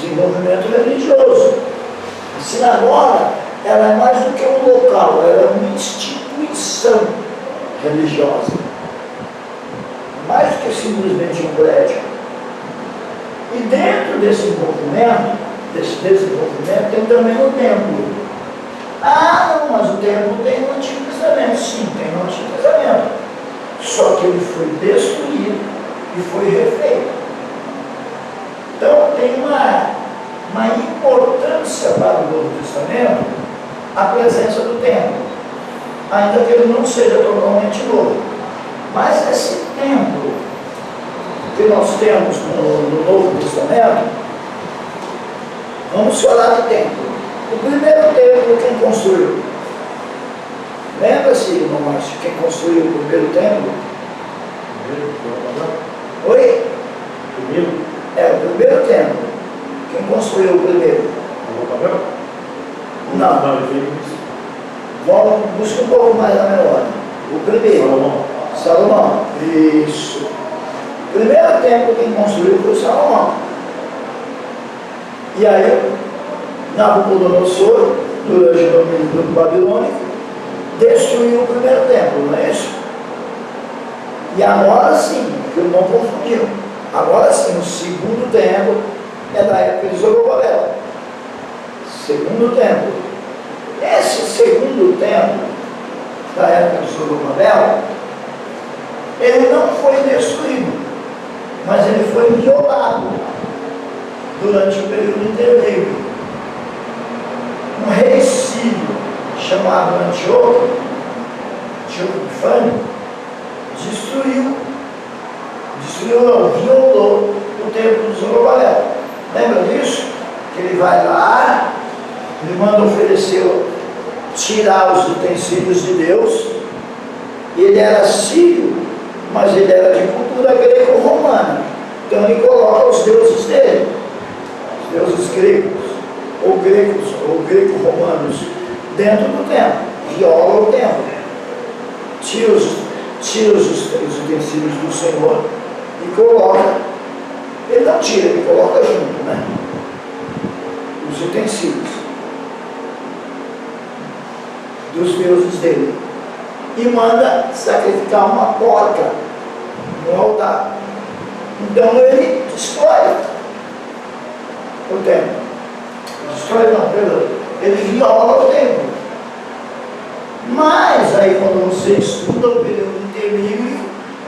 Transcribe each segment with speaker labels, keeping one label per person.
Speaker 1: desenvolvimento religioso. A sinagoga, ela é mais do que um local, ela é uma instituição religiosa. Mais do que simplesmente um prédio. E dentro desse movimento, desse desenvolvimento, tem também o templo. Ah, não, mas o templo tem no Antigo Testamento. Sim, tem no Antigo Testamento. Só que ele foi destruído e foi refeito. Então tem uma importância para o Novo Testamento a presença do templo, ainda que ele não seja totalmente novo. Mas esse templo que nós temos no Novo Testamento, vamos falar de templo. O primeiro templo, quem construiu? Lembra-se, irmão Márcio, quem construiu o primeiro templo? Oi?
Speaker 2: Primeiro?
Speaker 1: É, o primeiro templo. Quem construiu o primeiro? Não. Vamos buscar um pouco mais na memória. O primeiro. Salomão. Isso. O primeiro templo quem construiu foi Salomão. E aí, Nabucodonosor, durante o domínio do babilônico, destruiu o primeiro templo, não é isso? E agora sim, que não confundiu, agora sim, o segundo templo é da época de Zorobabel. Segundo templo. Esse segundo templo, da época de Zorobabel, ele não foi destruído, mas ele foi violado durante o período intermeio. Um rei sírio chamado Antíoco Epifânio violou o templo de Zorobabel. Lembra disso? Que ele vai lá, ele manda oferecer, tirar os utensílios de Deus. Ele era sírio, mas ele era de cultura greco-romana. Então ele coloca os deuses dele, os deuses gregos, ou greco-romanos, dentro do templo. Viola o templo. Tira os utensílios do Senhor e coloca. Ele não tira, ele coloca junto, né? Os utensílios dos deuses dele. E manda sacrificar uma porca no altar. Então ele destrói o templo. Destrói não, perdão. Ele viola o templo. Mas aí quando você estuda o período interbíblico,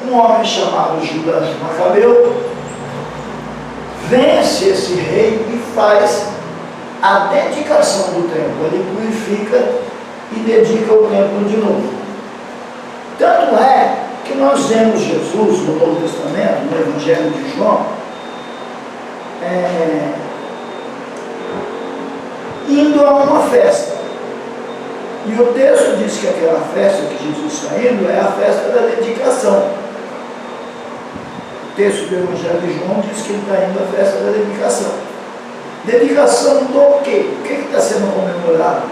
Speaker 1: um homem chamado Judas Macabeu vence esse rei e faz a dedicação do templo. Ele purifica e dedica o templo de novo. Tanto é que nós vemos Jesus no Novo Testamento, no Evangelho de João, indo a uma festa. E o texto diz que aquela festa que Jesus está indo é a festa da dedicação. O texto do Evangelho de João diz que ele está indo à festa da dedicação. Dedicação do quê? O que está sendo comemorado?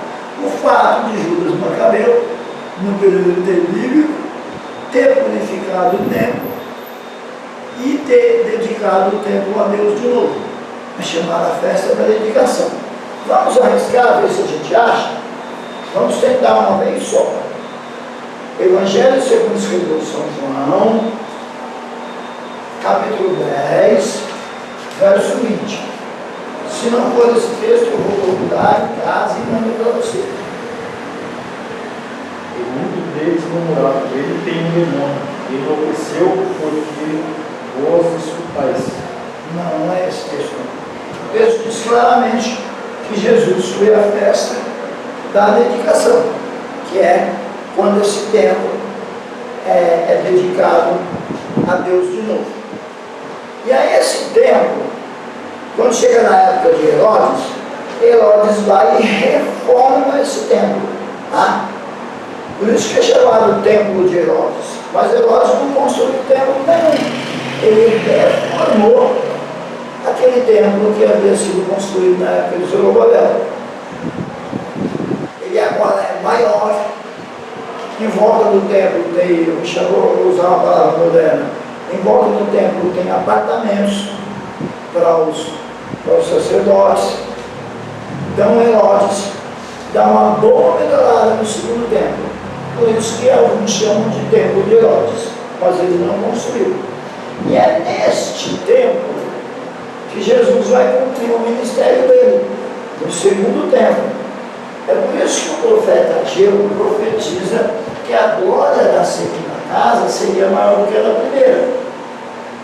Speaker 1: O fato de Judas Macabeu, no período interbíblico, ter purificado o templo e ter dedicado o templo a Deus de novo. É chamada a festa da dedicação. Vamos arriscar, ver se a gente acha? Vamos tentar uma vez só. Evangelho segundo escreveu São João, capítulo 10, verso 20. Se não for esse texto, eu vou procurar em casa e mando para você.
Speaker 2: E muitos deles murmuravam, ele tem um demônio, e enlouqueceu porque vós escutais.
Speaker 1: Não é esse texto. O texto diz claramente que Jesus foi à festa da dedicação, que é quando esse templo é dedicado a Deus de novo. E aí esse templo, quando chega na época de Herodes, Herodes vai e reforma esse templo. Tá? Por isso que é chamado Templo de Herodes. Mas Herodes não construiu templo nenhum. Ele reformou aquele templo que havia sido construído na época de Zorobabel. Ele agora é maior. Em volta do templo tem, vou usar uma palavra moderna, em volta do templo tem apartamentos para os para os sacerdotes. Então Herodes dá uma boa melhorada no segundo templo. Por isso que alguns chamam de templo de Herodes, mas ele não construiu. E é neste templo que Jesus vai cumprir o ministério dele, no segundo templo. É por isso que o profeta Ageu profetiza que a glória da segunda casa seria maior do que a da primeira.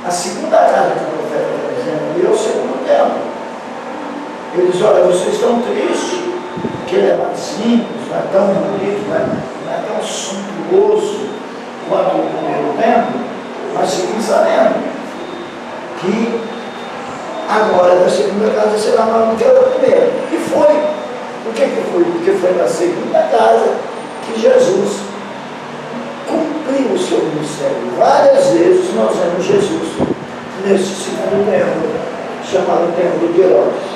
Speaker 1: A segunda casa que o profeta está dizendo ali é o segundo templo. Ele diz, olha, vocês estão tristes, que ele é mais simples, não é tão bonito, não é tão suntuoso quanto o primeiro templo, mas fiquem sabendo que a glória da segunda casa será maior do que a da primeira. E foi. Por que foi? Porque foi na segunda casa que Jesus cumpriu o seu ministério. Várias vezes nós vemos Jesus nesse segundo templo, chamado Templo de Herodes.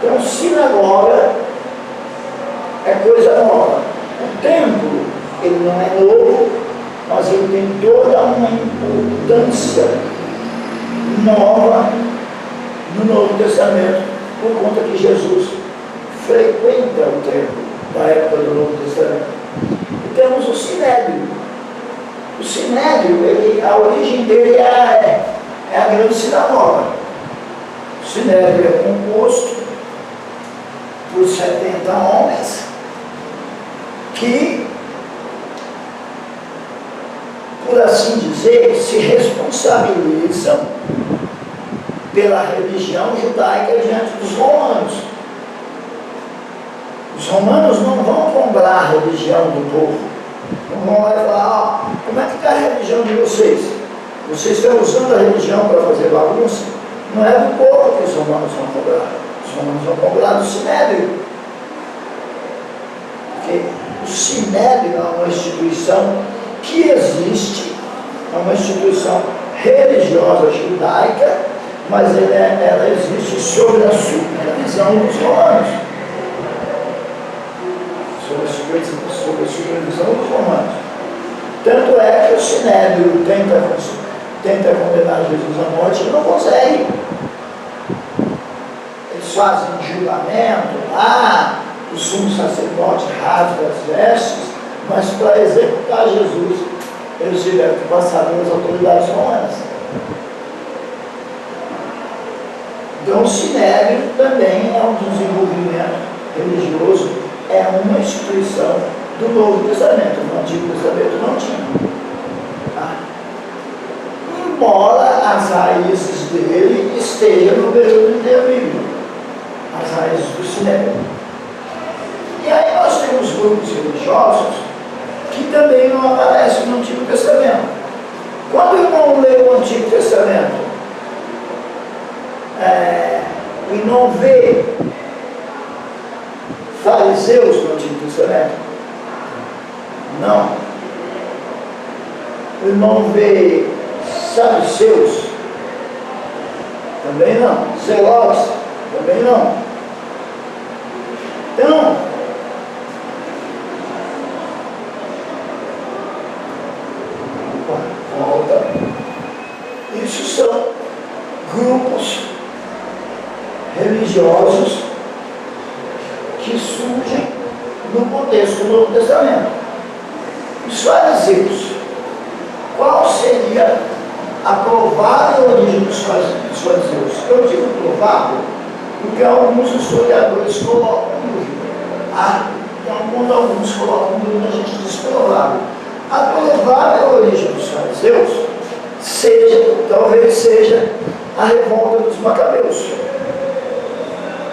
Speaker 1: Então, sinagoga é coisa nova. O templo, ele não é novo, mas ele tem toda uma importância nova no Novo Testamento, por conta que Jesus frequenta o templo da época do Novo Testamento. E temos o Sinédrio. O Sinédrio, a origem dele é a grande sinagoga. O Sinédrio é composto por 70 homens que, por assim dizer, se responsabilizam pela religião judaica diante dos romanos. Os romanos não vão cobrar a religião do povo. Não vão lá e falar, como é que está a religião de vocês? Vocês estão usando a religião para fazer bagunça? Não é do povo que os romanos vão cobrar. Os romanos vão cobrar do Sinédrio. Porque o Sinédrio é uma instituição que existe, é uma instituição religiosa judaica, mas ela existe sob a supervisão dos romanos. Sob a supervisão dos romanos. Tanto é que o Sinédrio tenta condenar Jesus à morte e não consegue. Eles fazem um julgamento lá, o sumo sacerdote rasga as vestes, mas para executar Jesus, eles tiveram que passar pelas autoridades romanas. Então, o Sinédrio também é um desenvolvimento religioso, é uma instituição do Novo Testamento. No Antigo Testamento não tinha. Embora as raízes dele estejam no período interbíblico, as raízes do Sinédrio. E aí nós temos grupos religiosos que também não aparecem no Antigo Testamento. Quando eu não leio o Antigo Testamento, e não vê fariseus no Antigo Testamento, não. E não vê saduceus, também não. Zelotes, também não. Então, volta. Isso são grupos religiosos que surgem no contexto do Novo Testamento. Os fariseus, qual seria a provável origem dos fariseus? Eu digo provável porque alguns historiadores colocam dúvida. Quando alguns colocam dúvida, a gente diz provável. A provável origem dos fariseus talvez seja a revolta dos Macabeus.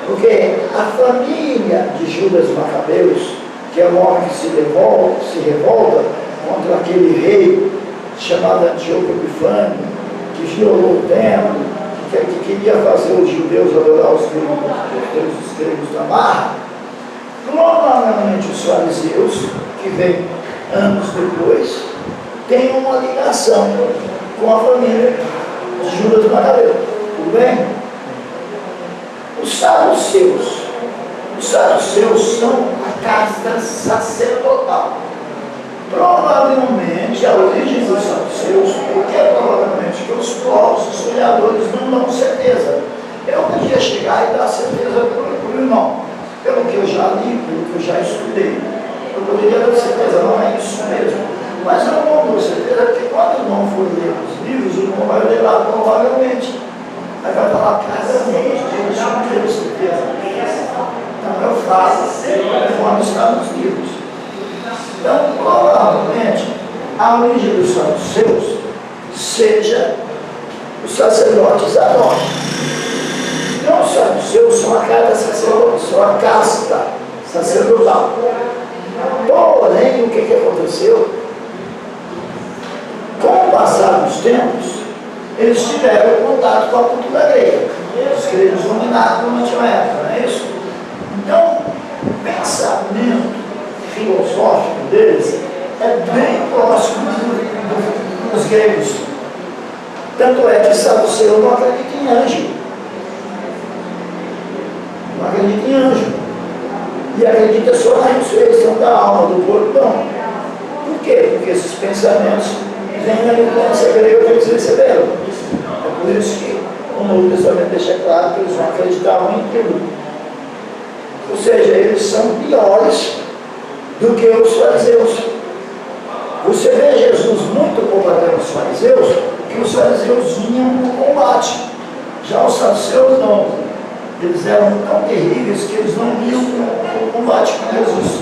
Speaker 1: Porque a família de Judas Macabeus, que é um homem que se revolta contra aquele rei chamado Antíoco Epifânio, que violou o templo, que queria fazer os judeus adorar os deuses gregos da marra, provavelmente os fariseus, que vêm anos depois, têm uma ligação com a família de Judas Macabeu. Tudo bem? Os saduceus são a casta sacerdotal. Provavelmente a origem dos saduceus, porque provavelmente que os povos historiadores não dão certeza. chegar e dar certeza para o irmão. Pelo que eu já li, pelo que eu já estudei, eu poderia dar certeza, não é isso mesmo. Mas eu não dou certeza, porque quando o irmão for ler os livros, o irmão vai ler lá provavelmente. Aí vai falar, cara, eu não tenho certeza. Então eu falo, conforme está nos livros. Então, provavelmente, a origem dos saduceus seja os sacerdotes anônimos. Então, os saduceus são a casa sacerdotal, são a casta sacerdotal. Porém, o que aconteceu? Com o passar dos tempos, eles tiveram contato com a cultura grega, os gregos dominaram durante uma época, não é isso? Então, o pensamento filosófico deles é bem próximo dos gregos. Tanto é que Saduceu não acredita em anjo. Não acredita em anjo. E acredita só na ressurreição da alma, do corpo não. Por quê? Porque esses pensamentos vêm da influência grega que eles receberam. É por isso que o Novo Testamento deixa claro que eles não acreditavam em tudo. Ou seja, eles são piores do que os fariseus. Você vê Jesus muito combatendo os fariseus, que os fariseus vinham no combate. Já os saduceus não. Eles eram tão terríveis que eles não iam no combate com Jesus.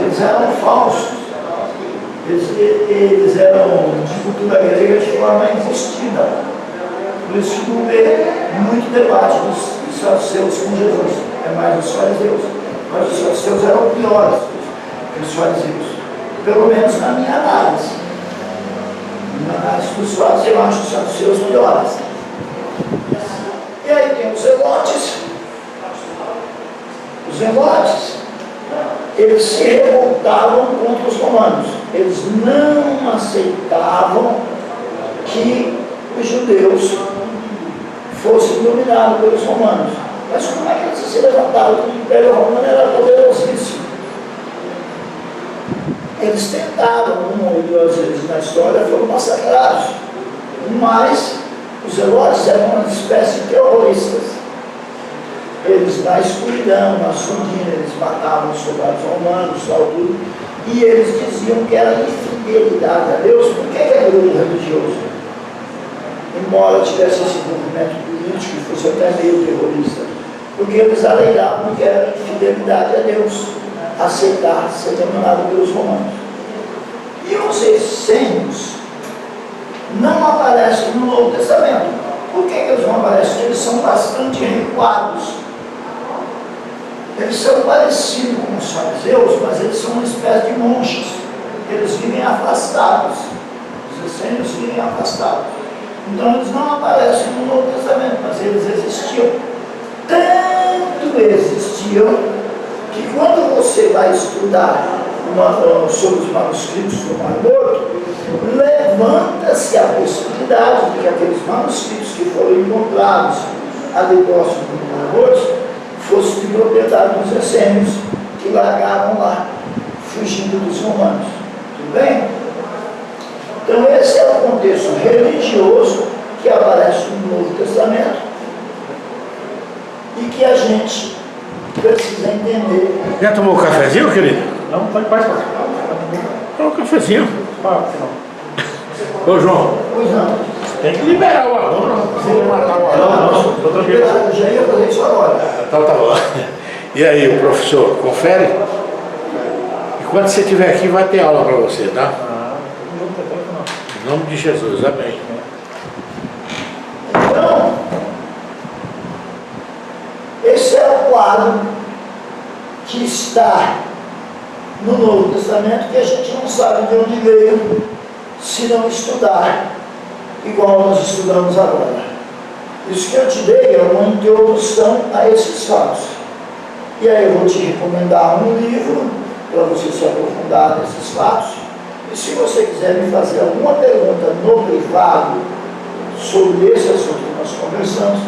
Speaker 1: Eles eram falsos. Eles eram de cultura grega de forma embustida. Por isso que não vê muito debate dos saduceus com Jesus. É mais os fariseus. Mas os saduceus eram piores que os fariseus. Pelo menos na minha análise. Na análise dos fatos, eu acho os saduceus melhores. E aí tem os zelotes. Os zelotes, eles se revoltavam contra os romanos. Eles não aceitavam que os judeus fossem dominados pelos romanos. Mas como é que eles se levantaram? O Império Romano era poderosíssimo. Eles tentaram, uma ou duas vezes na história, foram massacrados. Mas os zelotes eram uma espécie de terroristas. Eles, na escuridão, na surdina, eles matavam os soldados romanos, tal, tudo. E eles diziam que era infidelidade a Deus. Por que é grupo religioso? Embora tivesse esse movimento político e fosse até meio terrorista. Porque eles alegavam que era infidelidade a Deus aceitar ser dominado pelos romanos. E os essênios não aparecem no Novo Testamento. Por que eles não aparecem? Porque eles são bastante recuados. Eles são parecidos com os fariseus, mas eles são uma espécie de monges. Eles vivem afastados. Os essênios vivem afastados. Então eles não aparecem no Novo Testamento, mas eles existiam. Tanto existiam que quando você vai estudar sobre os manuscritos do Mar Morto, levanta-se a possibilidade de que aqueles manuscritos que foram encontrados ali próximo do Mar Morto fossem de propriedade dos essênios que largaram lá, fugindo dos romanos. Tudo bem? Então esse é o contexto religioso que aparece no Novo Testamento e que a gente precisa entender.
Speaker 3: Já tomou um cafezinho, querido?
Speaker 2: Não, pode passar.
Speaker 3: Toma um cafezinho.
Speaker 2: Não.
Speaker 3: Ô, João,
Speaker 1: Pois não.
Speaker 3: tem que liberar o aluno, não precisa matar o aluno.
Speaker 2: Não, tô tranquilo.
Speaker 1: Eu já ia fazer isso agora.
Speaker 3: Então tá bom. E aí, professor, confere? E quando você estiver aqui, vai ter aula para você, tá? Em nome de Jesus, amém.
Speaker 1: Então, esse é o quadro que está no Novo Testamento, que a gente não sabe de onde veio se não estudar igual nós estudamos agora. Isso que eu te dei é uma introdução a esses fatos. E aí eu vou te recomendar um livro para você se aprofundar nesses fatos. E se você quiser me fazer alguma pergunta no privado sobre esse assunto que nós conversamos,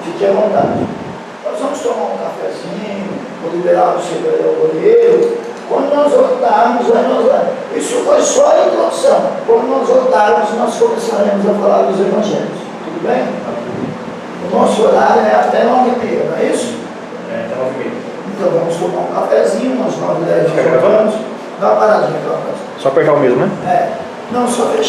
Speaker 1: fique à vontade. Nós vamos tomar um cafezinho, vou liberar você para ir ao banheiro. Quando nós voltarmos, isso foi só a introdução. Quando nós voltarmos, nós começaremos a falar dos evangelhos. Tudo bem? O nosso horário é até 9h30, não é isso?
Speaker 2: É, até 9h30.
Speaker 1: Então vamos tomar um cafezinho, umas 9h10,
Speaker 2: Quer gravar?
Speaker 1: Dá uma paradinha, dá uma paradinha.
Speaker 2: Só apertar o mesmo, né?
Speaker 1: É. Não, só fechar.